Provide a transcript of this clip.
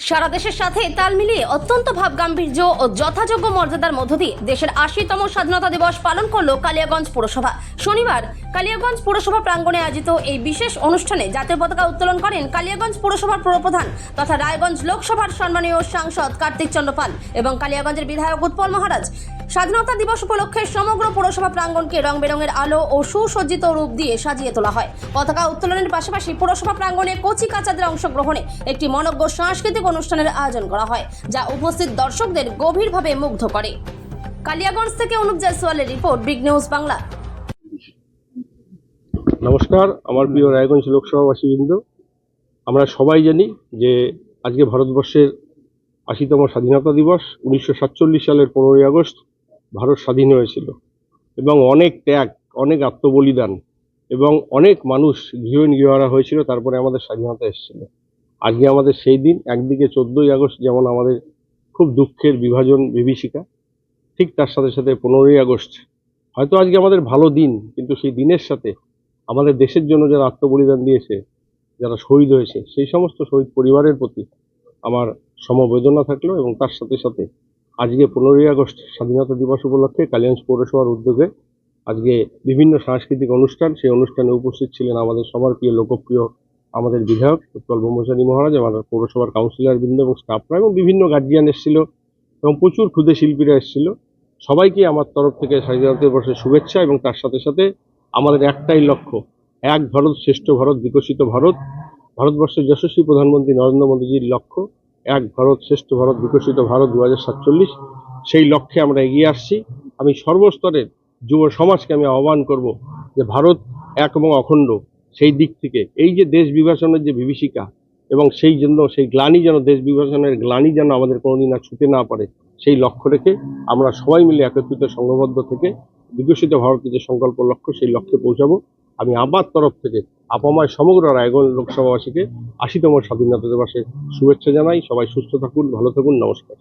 সারা দেশের সাথে তাল মিলিয়ে অত্যন্ত ভাবগাম্ভীর্য ও যথাযোগ্য মর্যাদার মধ্য দিয়ে দেশের ৮০তম স্বাধীনতা দিবস পালন করল কালিয়াগঞ্জ পুরসভা। শনিবার কালিয়াগঞ্জ পুরসভা প্রাঙ্গণে আয়োজিত এই বিশেষ অনুষ্ঠানে জাতীয় পতাকা উত্তোলন করেন কালিয়াগঞ্জ পুরসভার পুরপ্রধান তথা রায়গঞ্জ লোকসভার সম্মানীয় সাংসদ কার্তিক চন্দ্র পাল এবং কালিয়াগঞ্জের বিধায়ক উৎপল মহারাজ। স্বাধীনতা দিবস উপলক্ষে সমগ্র পুরসভা প্রাঙ্গণকে রং বেরঙের আলো ও সুসজ্জিত রূপ দিয়ে সাজিয়ে তোলা হয়। পতাকা উত্তোলনের পাশাপাশি পুরসভা প্রাঙ্গণে কচি কাচাদের অংশগ্রহণে একটি মনোজ্ঞ সাংস্কৃতিক অনুষ্ঠানের আয়োজন করা হয়, যা উপস্থিত দর্শকদের গভীরভাবে মুগ্ধ করে। কালিয়াগঞ্জ থেকে অনুপ জয়সওয়ালের রিপোর্ট, বিগ নিউজ বাংলা। নমস্কার, আমার প্রিয় রায়গঞ্জ লোকসভাবাসীবৃন্দ, আমরা সবাই জানি যে আজকে ভারতবর্ষের ৮০তম স্বাধীনতা দিবস। ১৯৪৭ সালের ১৫ই আগস্ট ভারত স্বাধীন হয়েছিল এবং অনেক ত্যাগ, অনেক আত্মবলিদান এবং অনেক মানুষ গৃহহারা হয়েছিল, তারপরে আমাদের স্বাধীনতা এসেছিল। আজকে আমাদের সেই দিন। একদিকে ১৪ই আগস্ট যেমন আমাদের খুব দুঃখের বিভাজন বিভীষিকা, ঠিক তার সাথে সাথে ১৫ই আগস্ট হয়তো আজকে আমাদের ভালো দিন, কিন্তু সেই দিনের সাথে আমাদের দেশের জন্য যারা আত্মবলিদান দিয়েছে, যারা শহীদ হয়েছে, সেই সমস্ত শহীদ পরিবারের প্রতি আমার সমবেদনা থাকলো। এবং তার সাথে সাথে আজকে 15ই আগস্ট স্বাধীনতা দিবস উপলক্ষে কালিয়াগঞ্জ পৌরসভার উদ্যোগে আজকে বিভিন্ন সাংস্কৃতিক অনুষ্ঠান, সেই অনুষ্ঠানে উপস্থিত ছিলেন আমাদের সবার প্রিয় লোকপ্রিয় আমাদের বিধায়ক উৎপল ব্রহ্মচারী মহারাজ, আমাদের পৌরসভার কাউন্সিলর বৃন্দ এবং স্টাফরা এবং বিভিন্ন গার্জিয়ান এসেছিল এবং প্রচুর ক্ষুদে শিল্পীরা এসেছিল। সবাইকে আমার তরফ থেকে স্বাধীনতা দিবসের শুভেচ্ছা। এবং তার সাথে সাথে আমাদের একটাই লক্ষ্য, এক ভারত শ্রেষ্ঠ ভারত, বিকশিত ভারত। ভারতবর্ষের যশস্বী প্রধানমন্ত্রী নরেন্দ্র মোদীজির লক্ষ্য এক ভারত শ্রেষ্ঠ ভারত, বিকশিত ভারত 2047। সেই লক্ষ্যে আমরা এগিয়ে আসছি। আমি সর্বস্তরের যুব সমাজকে আমি আহ্বান করব যে ভারত এক এবং অখণ্ড, সেই দিক থেকে এই যে দেশ বিভাজনের যে বিভীষিকা এবং সেই জন্য সেই গ্লানি, যেন দেশ বিভাজনের গ্লানি যেন আমাদের কোনোদিন আর ছুতে না পারে, সেই লক্ষ্য রেখে আমরা সবাই মিলে একত্রিত সংঘবদ্ধ থেকে বিকশিত ভারতের যে সংকল্প লক্ষ্য, সেই লক্ষ্যে পৌঁছাবো। আমি আমার তরফ থেকে আপামায় সমগ্র রায়গঞ্জ লোকসভাবাসীকে ৮০তম স্বাধীনতা দিবসের শুভেচ্ছা জানাই। সবাই সুস্থ থাকুন, ভালো থাকুন। নমস্কার।